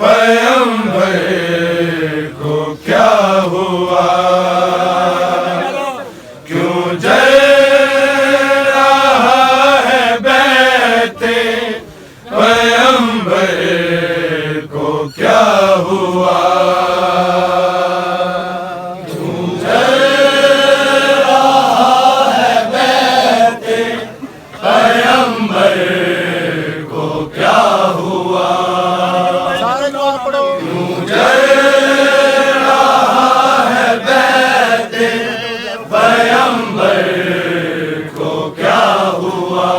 पैगंबर को क्या हुआ, क्यों जल रहा है बैते पैगंबर को क्या हुआ, क्यों जल रहा है बैते पैगंबर को क्या हुआ, क्यों जल रहा है बैते पैगंबर को क्या हुआ,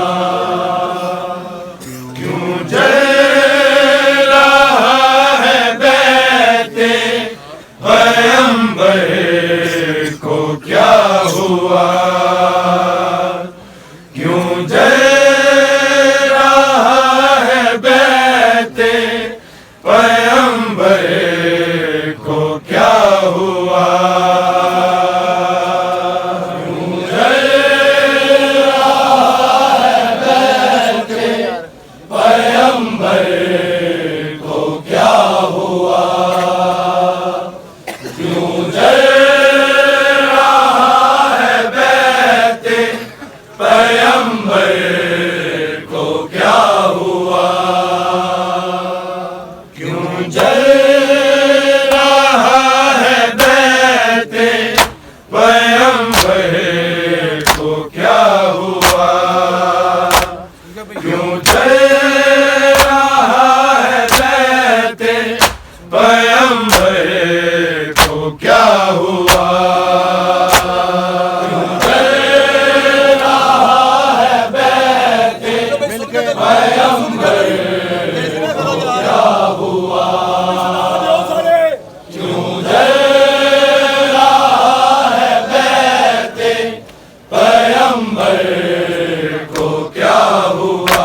क्यों जल रहा है बैते पैगंबर को क्या हुआ, क्यों जल रहा है बैते पैगंबर को क्या हुआ, क्यों जल रहा है बैते पैगंबर को क्या हुआ, क्यों जल रहा है बैते पैगंबर को क्या हुआ, क्यों जल रहा है बैते पैगंबर को क्या हुआ, क्यों जल रहा है बैते पैगंबर को क्या हुआ, क्यों जल रहा है बैते पैगंबर को क्या हुआ, क्यों जल रहा है बैते पैगंबर को क्या हुआ, क्यों जल रहा है बैते पैगंबर को क्या हुआ,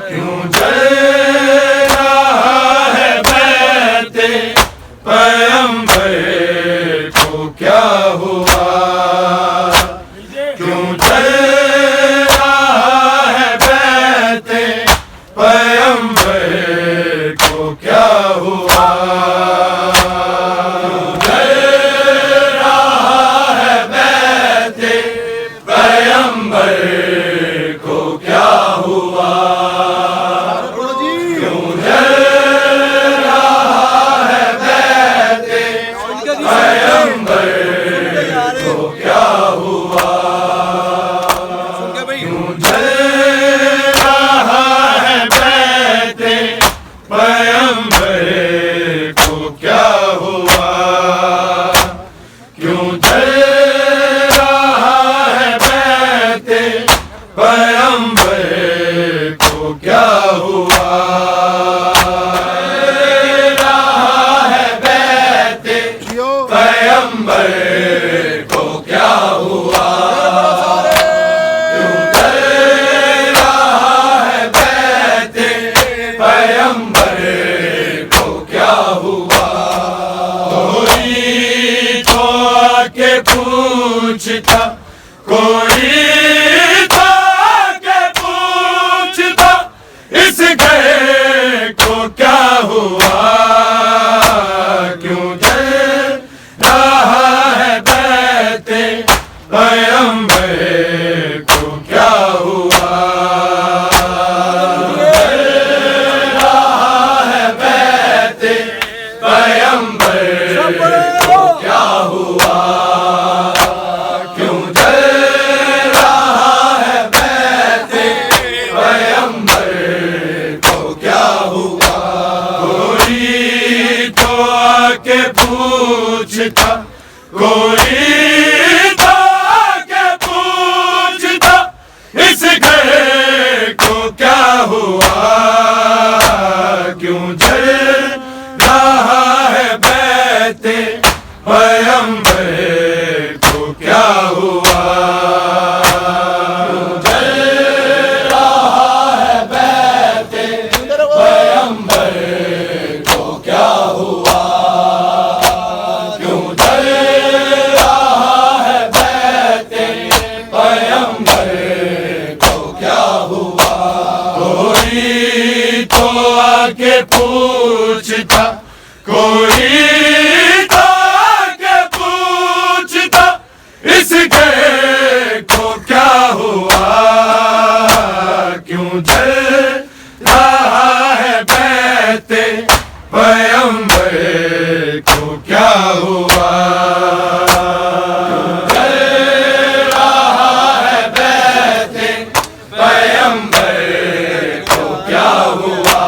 क्यों जल रहा है बैते पैगंबर को क्या हुआ, क्यों जल रहा है बैते पैगंबर को क्या हुआ, क्यों जल रहा है बैते पैगंबर को क्या हुआ, क्यों जल रहा है बैते पैगंबर को क्या हुआ, क्यों जल रहा है बैते पैगंबर को क्या हुआ, रहा है बैते पैगंबर को क्या हुआ, क्यों जल रहा है बैते पैगंबर को क्या हुआ, कोई तो आके पूछता, कोई तो आके पूछता, इस गए को क्या हुआ, क्यों जल रहा है बैते पैगंबर को क्या हुआ, जल रहा है बैते पैगंबर को क्या हुआ, क्यों जल रहा है बैते पैगंबर को क्या हुआ, कोई तो आके पूछता, कोई तो आके पूछता, इस घर को क्या हुआ, क्यों जल रहा है बैते पैगंबर को क्या हुआ, क्यों जल रहा है बैते पैगंबर को क्या हुआ, क्यों जल आके पूछता, कोई तो आके पूछता, इसके को क्या हुआ, क्यों जल रहा है बैते पैगंबर को क्या हुआ, क्यों जल रहा है बैते पैगंबर को क्या हुआ,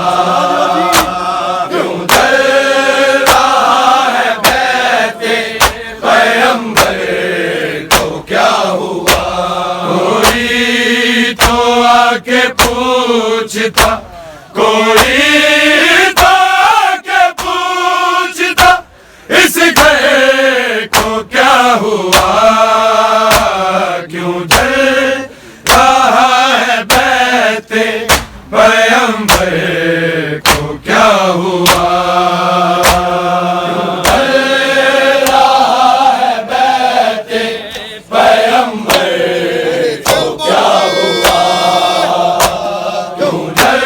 क्यों जल रहा है बैते पैगंबर को क्या हुआ। कोई तो आके पूछता, कोई तो आके पूछता, इस घर को क्या हुआ, क्यों जल रहा है बैते पैगंबर को क्या हुआ, क्यों जल रहा है बैते पैगंबर को क्या हुआ, क्यों जल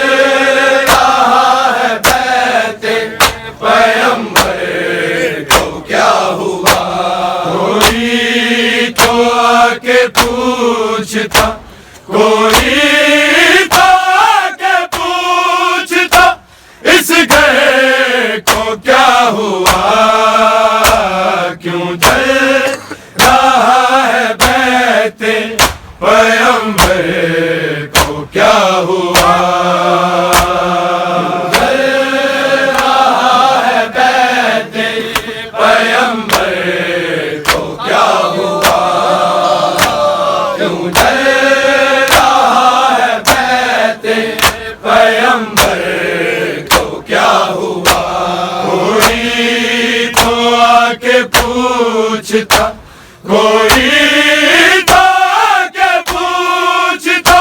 रहा है बैते पैगंबर को क्या हुआ। कोई तो आके पूछता, कोई तो आके पूछता, इस घर को क्या हुआ, क्यों जल रहा है बैते पैगंबर को क्या हुआ, जल रहा है बैते पैगंबर को क्या हुआ, क्यों जल रहा है बैते पैगंबर को क्या हुआ। कोई तो आके पूछता, कोई तो आके पूछता,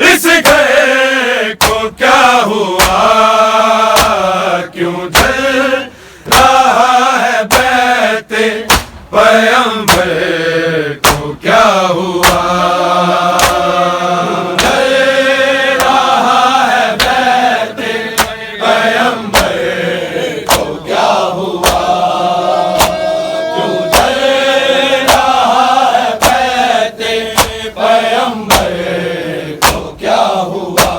इस घर को क्या हुआ, क्यों जल रहा है बैते पैगंबर को क्या हुआ, जल रहा है बैते पैगंबर को क्या हुआ, क्यों जल रहा है बैते पैगंबर को क्या हुआ।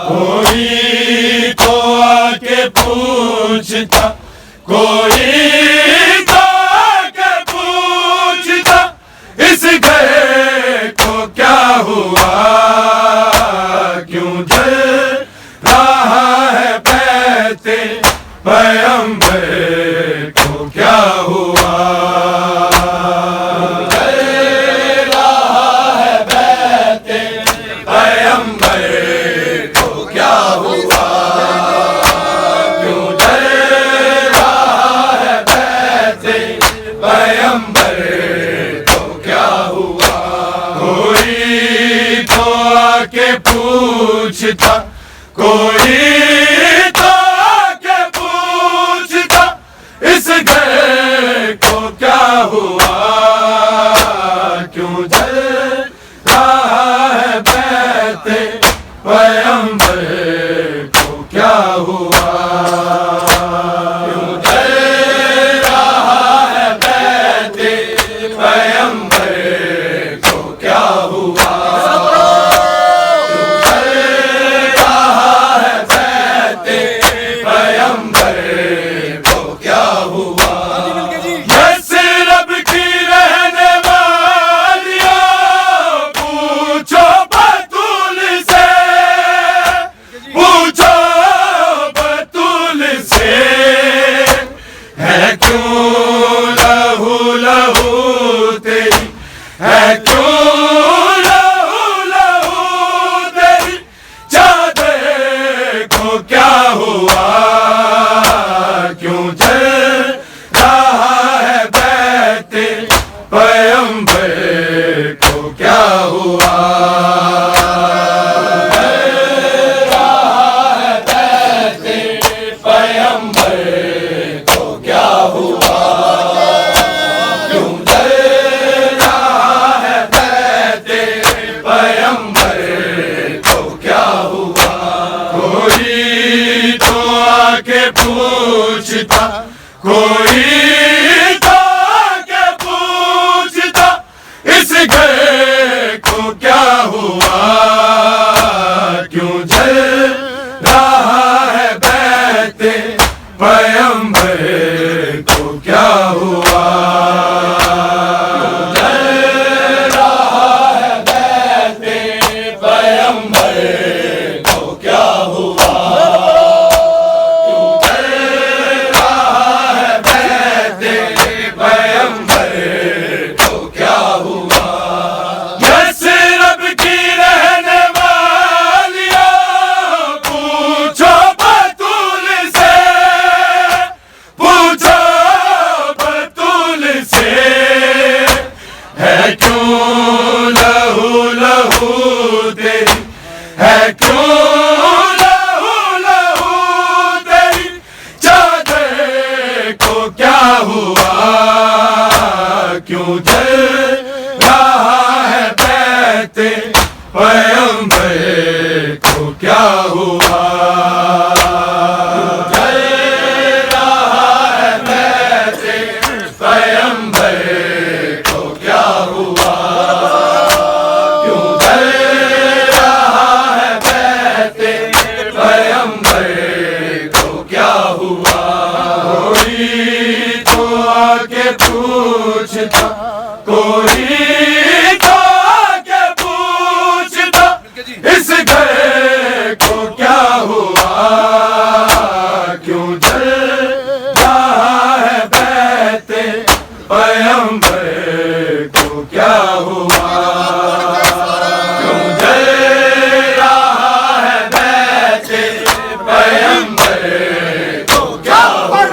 कोई तो आके पूछता, कोई तो आके पूछता, इस घर को क्या हुआ, क्यों जल रहा है बैते पैगंबर को क्या हुआ, जल रहा है बैते पैगंबर को क्या हुआ, क्यों जल रहा है बैते पैगंबर को क्या हुआ। कोई तो आके पूछता, कोई तो आके पूछता, इस घर को क्या हुआ, क्यों जल रहा है बैते पैगंबर को क्या हुआ, क्यों जल रहा है बैते पैगंबर को क्या हुआ, क्यों जल रहा है बैते पैगंबर को क्या हुआ। यस्रब की रहने वालियों, पूछो बतूल से, पूछो बतूल से, है क्यों लहू लहू तेरी, है क्यों लहू लहू तेरी, चादर को क्या हुआ, क्यों जल रहा है बैते पैगंबर को क्या हुआ, जल रहा है बैते पैगंबर को क्या हुआ, क्यों जल रहा है बैते पैगंबर को क्या हुआ। कोई तो के पूछता, कोई तो आके पूछता, इस घर को क्या हुआ, क्यों जल रहा है बैते पैगंबर को क्या हुआ। क्यों जल रहा है बैते पैगंबर को क्या हुआ। जल रहा है बैते पैगंबर को क्या हुआ। क्यों जल रहा है बैते पैगंबर को क्या हुआ। कोई तो आके पूछता, कोई तो आके पूछता, इस घर को क्या हुआ। क्यों जल रहा है बैते पैगंबर को क्या हुआ। क्यों जल रहा है बैते पैगंबर को क्या हुआ।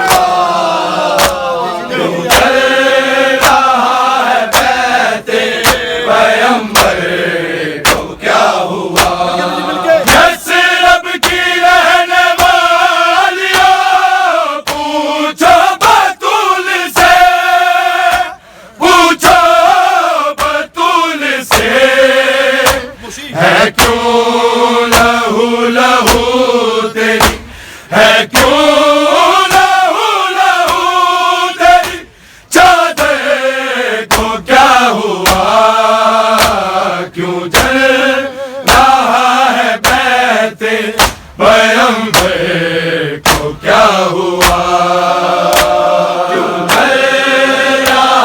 है क्यों लहू लहू तेरी, है क्यों लहू लहू तेरी, चादर को क्या हुआ। क्यों जल रहा है बैते पैगंबर को क्या हुआ। क्यों जल रहा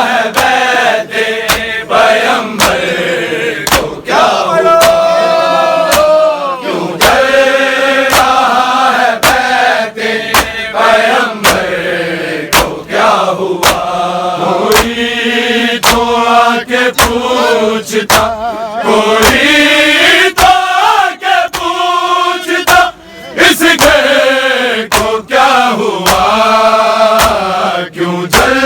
है बैते पैगंबर को क्या हुआ। कोई तो आके पूछता, कोई तो आके पूछता, इस घर को क्या हुआ। क्यों जल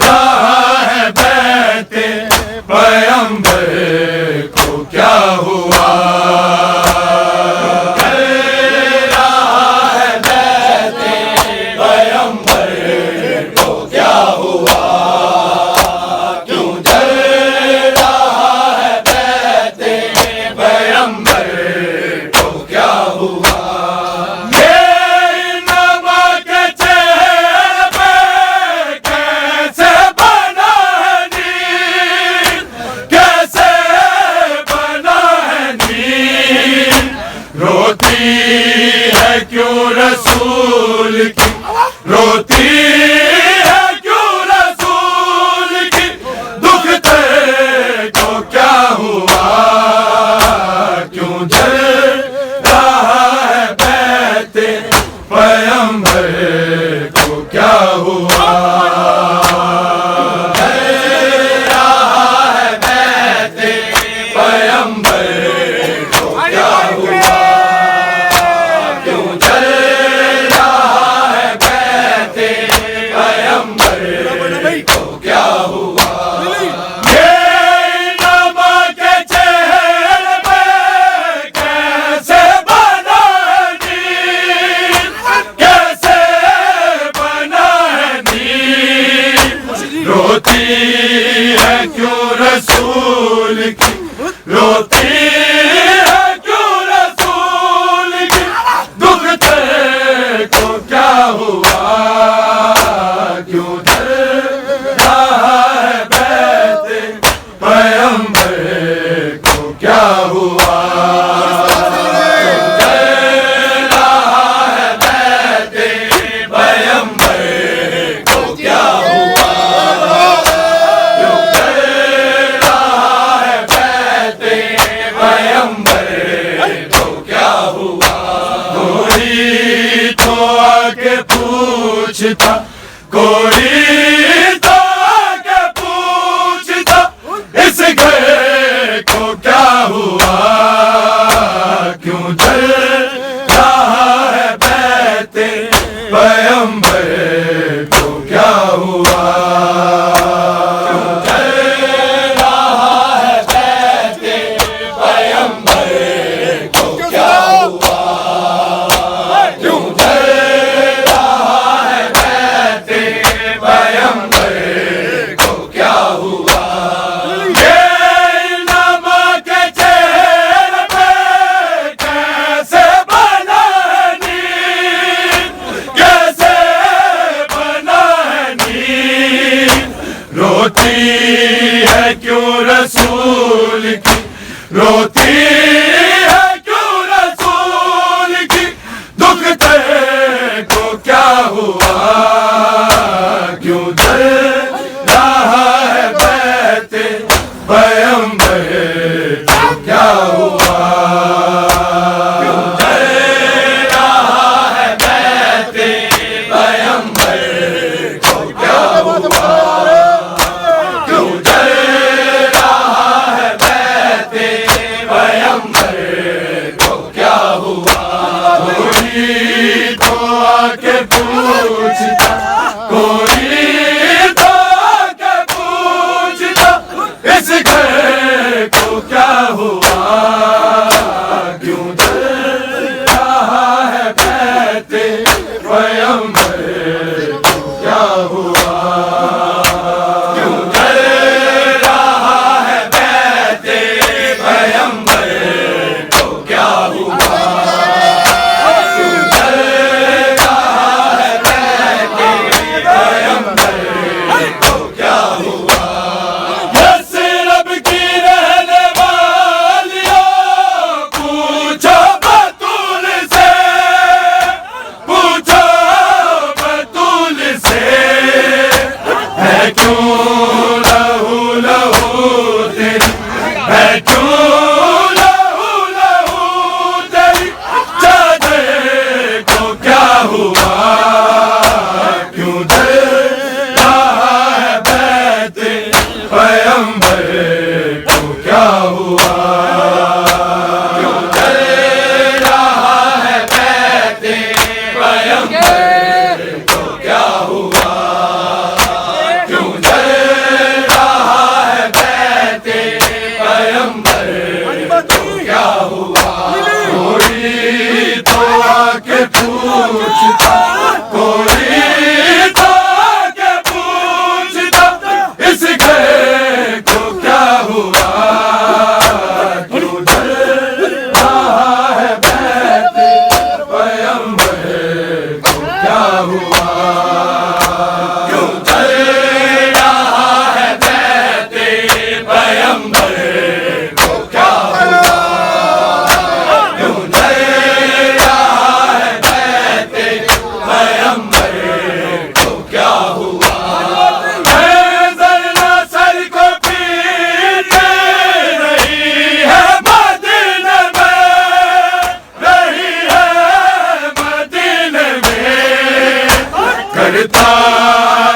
रहा है बैते पैगंबर को क्या हुआ। रोती है क्यों रसूल की, रोती है क्यों रसूल की, दुख तेरे को क्या हुआ। क्यों जल रहा है बैते पैगंबर को क्या हुआ। कैसे आके पूछता, कोई तो आके पूछता, इस घर को क्या हुआ, क्यों जल रहा है बैते पैगंबर को क्या हुआ, रोती है क्यों रसूल की, रोती है क्यों रसूल की, दुख तेरे को क्या हुआ, क्यों जल रहा है बैते पैगंबर को क्या हुआ, क्यों जल रहा है बैते पैगंबर को क्या हुआ, कोई तो आके पूछता, कोई तो आके पूछता, इस घर को क्या हुआ, क्यों जल रहा है बैते पैगंबर को क्या हुआ, क्यों जल रहा है बैते पैगंबर को क्या हुआ, पूछता, कोई तो आके पूछता, इस घर को क्या हुआ, क्यों जल रहा है बैते पैगंबर को क्या हुआ, क्यों जल रहा है बैते पैगंबर को क्या हुआ, क्यों जल करता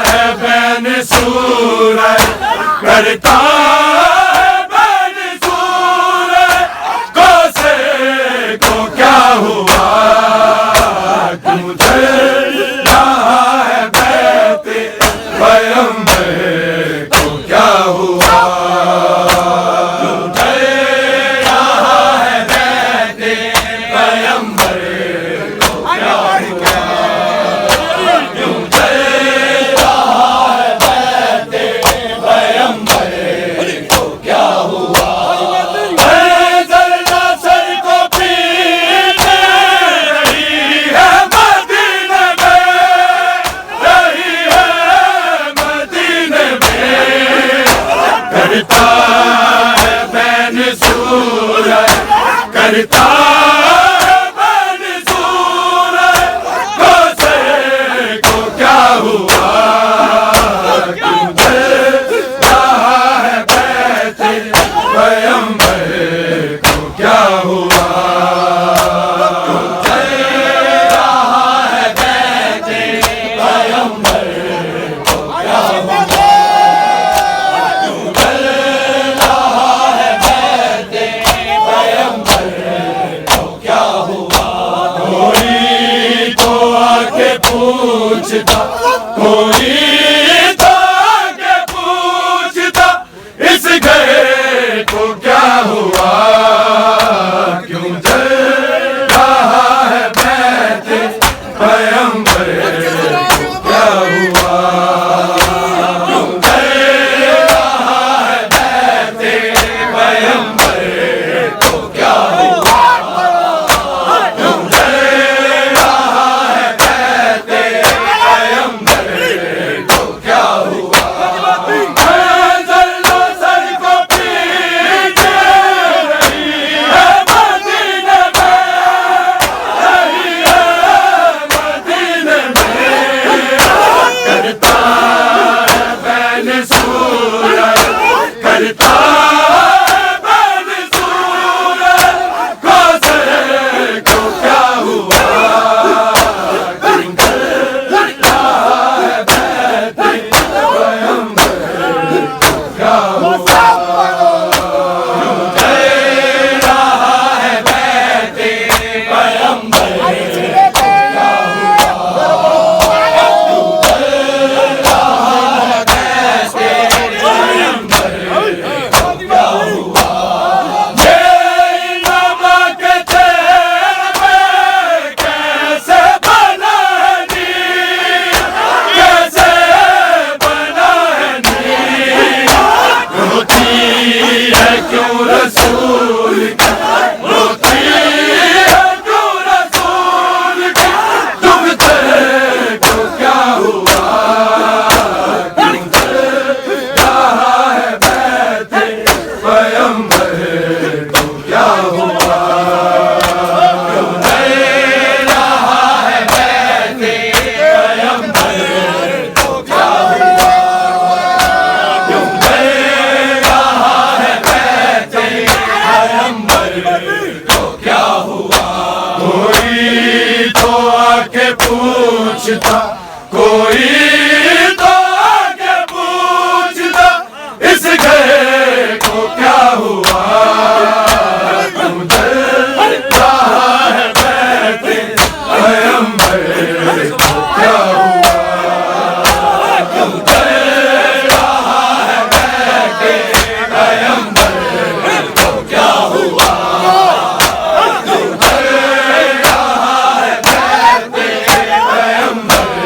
है बैन सूरज, करता है बैन सूरज, कोसे को क्या हुआ, क्यों जल रहा है बैते पैगंबर को क्या हुआ, क्यों जल रहा है बैते पैगंबर को क्या हुआ, क्यों जल रहा है बैते पैगंबर पूछता, कोई तो आके पूछता, इस घर को क्या हुआ, क्यों जल रहा है बैते पैगंबर को क्या हुआ, क्यों जल रहा है बैते पैगंबर को क्या हुआ, क्यों जल रहा है बैते पैगंबर को क्या हुआ। जल्लो सर को पीछे रही है मदीने में, रही है मदीने में, करता है बैन सूरज, करता है बैन सूरज, कौसर को क्या हुआ, क्यों जल रहा है बैते पैगंबर को क्या हुआ, क्यों जल रहा है बैते पैगंबर को क्या हुआ, क्यों जल रहा है बैते पैगंबर को क्या हुआ। ये नमक तेरे पे कैसे बना है नीर, कैसे बना है नीर, रोती है क्यों रसूल की, रोती है क्यों रसूल की, डूबते को क्या हुआ, क्यों जल रहा है बैते पैगंबर को क्या हुआ, क्यों जल रहा है बैते पैगंबर को क्या हुआ, क्यों जल रहा है बैते पैगंबर को क्या हुआ। कोई तो आके पूछता, कोई तो आके पूछता, इस घर को क्या हुआ, क्यों जल रहा है बैते पैगंबर को क्या हुआ, क्यों जल रहा है बैते पैगंबर को क्या हुआ, क्यों जल रहा है बैते पैगंबर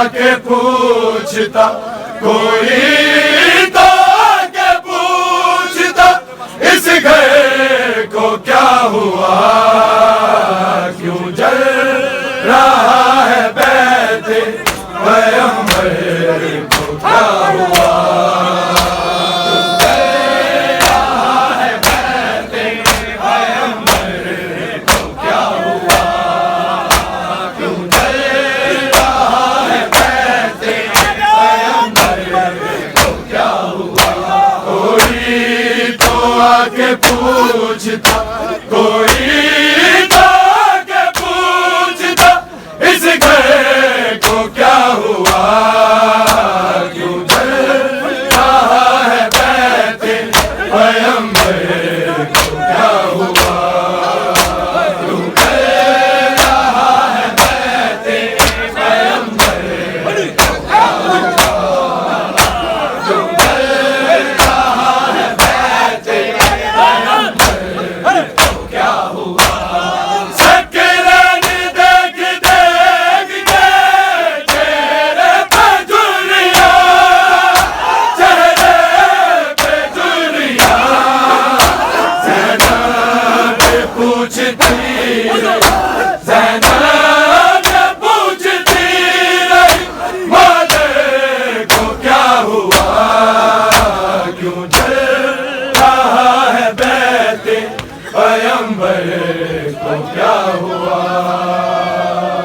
आके पूछता, कोई तो आके पूछता, इस घर को क्या हुआ, क्यों जल रहा है बैठे पैगंबर को क्या हुआ। आके पूछता, कोई तो आके पूछता, इस घर को क्या हुआ, क्यों जल रहा है बैठे पैगंबर को क्या हुआ, क्यों जल रहा है बैठे पैगंबर को क्या हुआ, क्यों जल रहा है बैठे क्या हुआ। सकरान देख देख के चेहरे पे झुर्रियां, चेहरे पे झुर्रियां, ज़ैनब पूछती रही, ज़ैनब पूछती रही, मदर को क्या हुआ, क्यों जल रहा है बैठे पैगंबर को क्या हुआ,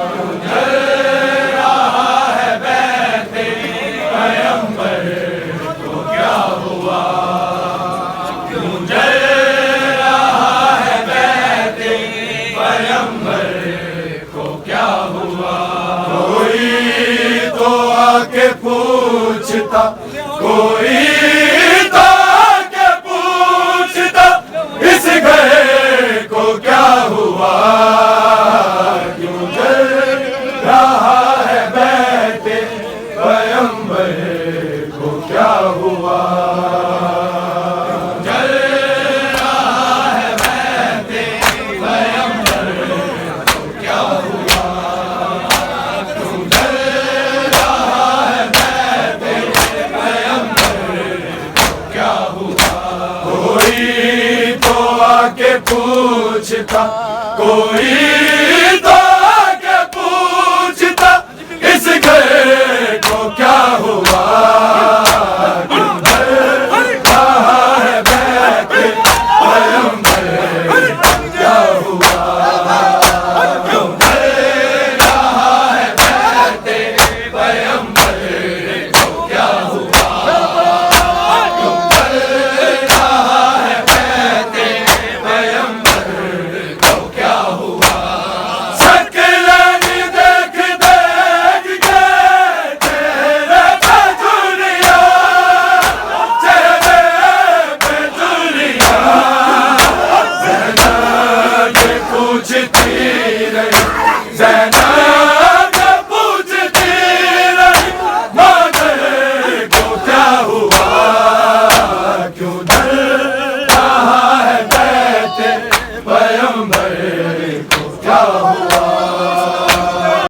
क्यों जल रहा है बैठे पैगंबर को क्या हुआ, क्यों जल रहा है बैठे पैगंबर को क्या हुआ। कोई तो आके पूछता, कोई तो आके पूछता, इस घर को क्या हुआ, क्यों जल रहा है बैठे पैगंबर को क्या हुआ, क्यों जल रहा है बैठे पैगंबर को क्या हुआ, क्यों जल रहा है बैठे पैगंबर को क्या हुआ। कोई तो आके पूछता, कोई